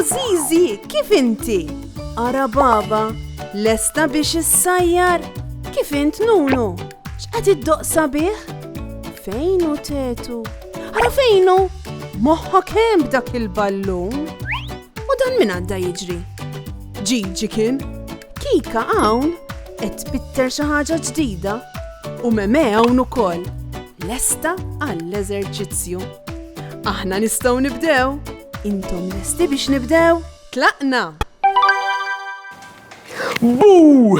Zizi, kif inti? Ara baba, lesta biex issajjar? Kif int Nunu? X'qed iddoqsa bih? Fejnu tetu? Ara fejnu? Moħħok hemm b'dak il-ballun? U dan min għadda jiġri? Ġiġi kien? Kika hawn qed tbitter xi ħaġa ġdida u Meme hawn ukoll. Lesta għall-eżerċizzju. Aħna nistgħu nibdew. Intom lesti biex nibdew? Tlaqna! Buu!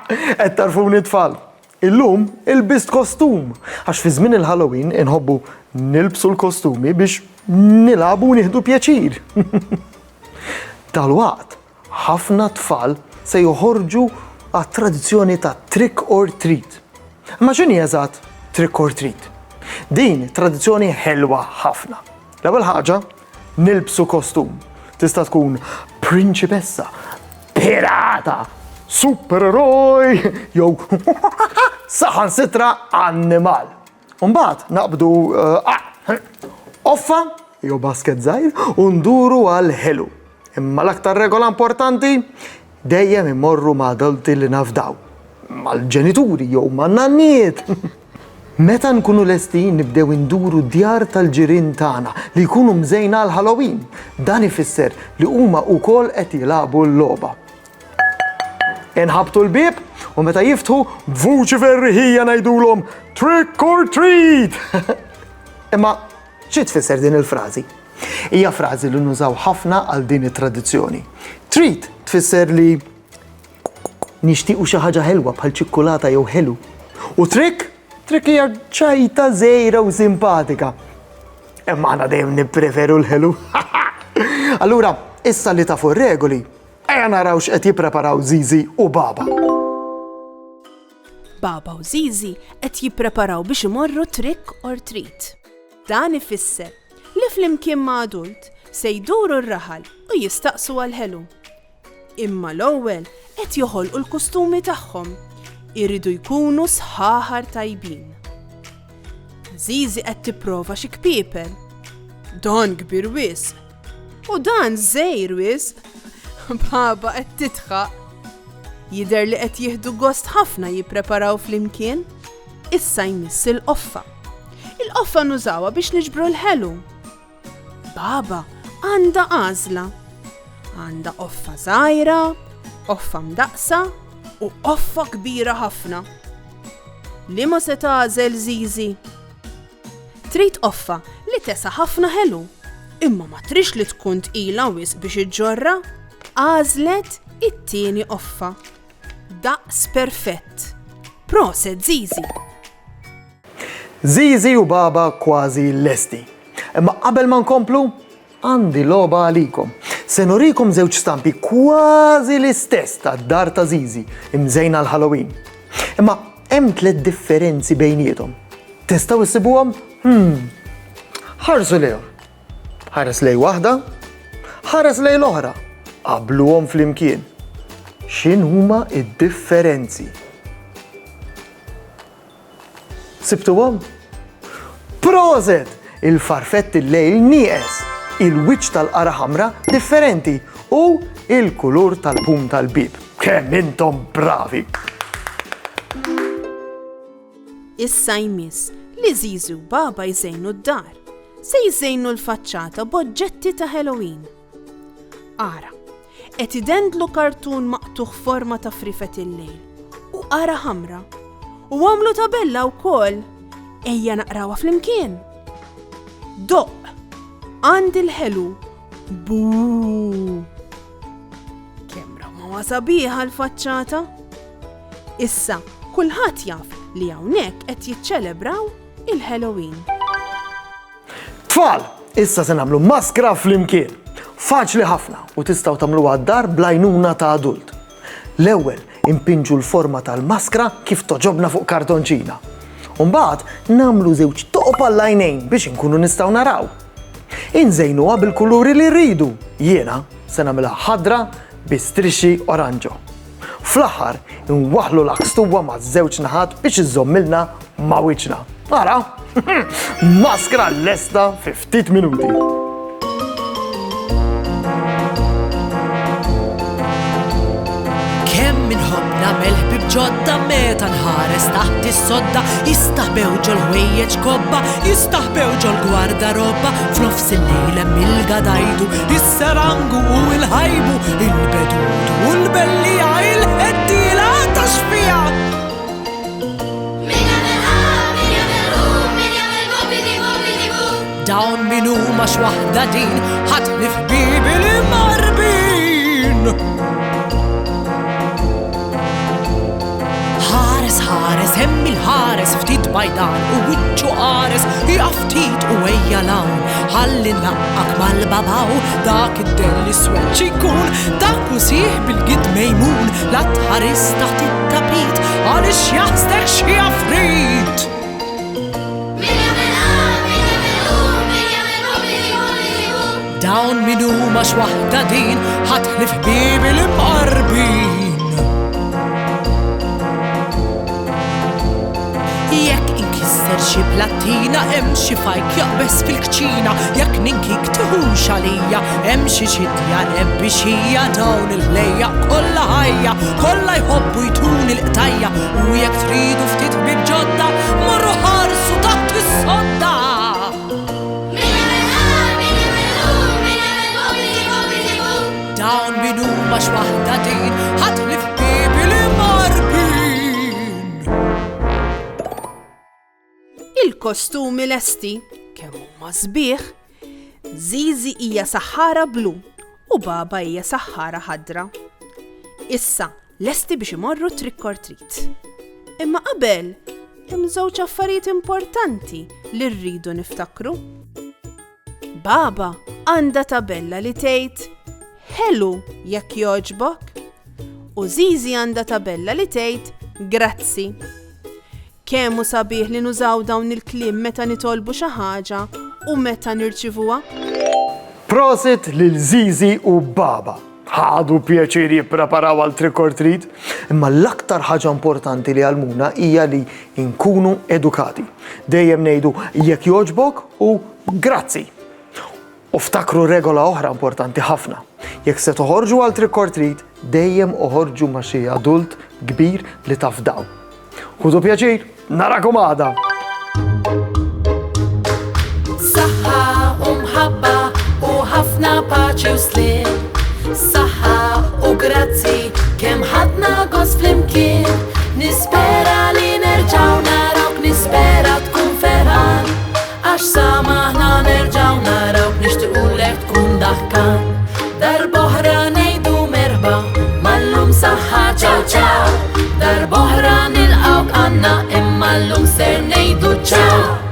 Qed tarfuni tfal. Illum ilbist kostum għax fi żmien il-Halloween inħobbu nilbsu l-kostumi biex nilagħbu u nieħdu pjaċir. Dalwaqt ħafna tfal se joħorġu għat-tradizzjoni ta' trick or treat. Ma x'inhi eżatt trick or treat? Din tradizzjoni ħelwa ħafna. L-ewwel ħaġa nilbsu kostum. Tista' tkun prinċipessa, pirata, supereroj, jew saħansitra annimal. Mbagħad naqbdu offa jew basket żgħir u nduru għal ħelu. Imma l-aktar regola importanti dejjem immorru ma' adulti li nafdaw, mal-ġenituri jew man-nanniet. Meta nkunu lesti nibdew induru djar tal-ġirien tagħna li jkunu mżejna għal Halloween, dan ifisser li huma wkoll qed jilagħbu l-logħba. Inħabtu l-bieb u meta jiftħu b'vuċi verriħija ngħidulhom trick or treat. Imma xi tfisser din il-frażi? Hija frażi li nużaw ħafna għal din it-tradizzjoni. Treat tfisser li nixtiequ xi ħaġa ħelwa bħal ċikkulata jew ħelu. U trick hija ċajta żgħira u simpatika. Imma aħna dejjem nippreferu l-ħelu. Allura, issa li tafu r-regoli, ejja naraw x'qed jippreparaw Zizi u Baba. Baba u Zizi qed jippreparaw biex imorru trick or treat. Dan ifisser li flimkien ma' adult se jduru r-raħal u jistaqsu għal-ħelu. Imma l-ewwel qed joħolqu l-kustumi tagħhom. Iridu jkunu sħaħar tajbin. Zizi qed tipprova xi kpiepel. Dan kbir wisq. U dan żgħir wisq. Baba qed titħaq. Jidher li qed jieħdu gost ħafna jippreparaw flimkien. Issa jmiss il-qoffa. Il-qoffa nużawha biex niġbru l-ħelu. Baba għandha għażla. Għandha qoffa żgħira, qoffa mdaqsa u qoffa kbira ħafna. Liema se tagħżel Zizi? Trid qoffa li tesa' ħafna ħelu, imma ma trix li tkun tqila wisq biex iġġorra. Għażlet it-tieni qoffa. Daqs perfett. Proset Zizi. Zizi u Baba kważi lesti. Imma qabel ma nkomplu, għandi logħba għalikom. Se nurikom żewġ stampi kważi l-istess tad-dar ta' Zizi imżejna l-Halloween. Imma hemm tliet differenzi bejniethom. Tistgħu issibuhom? Ħarsu lejhom. Ħares lej waħda, ħares lej l-oħra. Qabluhom flimkien. X'inhuma d-differenzi? Sibtuhom? Proset! Il-farfett il-lejl nieqes, il-wiċċ tal-qara ħamra differenti u il-kulur tal-pum tal-bib. Kemm intom bravi! Issa jmiss li Zizi u Baba jżejnu d-dar. Se jżejnu l-faċċata b'oġġetti ta' Halloween. Ara, qed idendlu kartun maqtuħ forma ta' frifet il-lejl u qara ħamra. U għamlu tabella wkoll. Ejja naqrawha flimkien. Doq, għandi l-ħelu. Buu! Kemm rammuha sabiħa l-faċċata. Issa, kulħadd jaf li hawnhekk qed jiċċelebraw il-Halloween. Tfal, issa se nagħmlu maskra flimkien. Faċli ħafna u tistgħu tagħmluha d-dar bl-għajnuna ta' adult. L-ewwel impinġu l-forma tal-maskra kif toġobna fuq kartonċina. Mbagħad nagħmlu żewġ toqob għall-għajnejn biex inkunu nistgħu naraw. Inżejnuha bil-kuluri li rridu. Jiena se nagħmilha ħadra bi strixxi oranġo. Fl-aħħar inwaħħlu l-akstuwa maż-żewġ naħat biex iżommilna ma' wiċċna. Ara, maskra lesta fi ftit minuti. nitħobb namel ħbib ġodda meta nħares taħt is-sodda jistaħbew ġol ħwejjeġ kobba jistaħbew ġol gwardarobba f'nofs il-lejl hemm il-gadajdu is-serangu u l-ħajbu il-bedudu u l-bellija il-ħeddiela tax-xfija. Dawn min huma x'waħda din ħatlif bibi li marbin. Ħares hemm il-ħares ftit bajdan u wiċċu qares jaqaf ftit u ejja lawn ħalli naqqak mal-babaw dak id-del iswed x'ikun dak usih bil-gid mejmun la tħares taħt it-tapit għaliex jaħstek xi afrit. Dawn min huma x'waħda din ħatlif bibi li mqarbin. Jekk inkisser xi plattina hemm xi fajk jaqbes fil-kċina jekk ninkik tieħu xalija hemm xi xidja nebbixija dawn il-ħlejja kollha ħajja kollha jħobbu jtun il-qtajja u jekk tridu ftit ħbieb ġodda morru ħarsu taħt is-sodda. Dawn min huma x'waħda din ħatlif bibi li marbin. Il-kostumi lesti kemm huma sbieħ, Zizi hija saħħara blu u baba hija saħħara ħadra. Issa lesti biex imorru trick or treat. Imma qabel hemm żewġ affarijiet importanti li rridu niftakru. Baba għandha tabella li tgħid Hello jekk jogħġbok u Zizi għandha tabella li tgħid Grazzi. Kemm hu sabiħ li nużaw dawn il-kliem meta nitolbu xi ħaġa u meta nirċivuha? Prosit lil Zizi u Baba. Ħadu pjaċir jippreparaw għal trick or treat, imma l-aktar ħaġa importanti li għalmuna hija li nkunu edukati. Dejjem ngħidu jekk jogħġbok u grazzi. U ftakru regola oħra importanti ħafna. Jekk se toħorġu għal trick or treat, dejjem oħorġu ma' xi adult kbir li taf dawn. Ħudu pjaċir, narakom għada! Saħħa u mħabba u ħafna paċi u slim. Saħħa u grazzi kemm ħadna gost flimkien. Nispera li nerġgħu narawk, nispera tkun ferħan. Għax samaħna nerġgħu narawk nixtiequlek tkun daħkan. Darb'oħra ngħidu merba mal-lum saħħa ċaw ċaw. Darb'oħra nilqawk għandna imma llum ser ngħidu ċaw.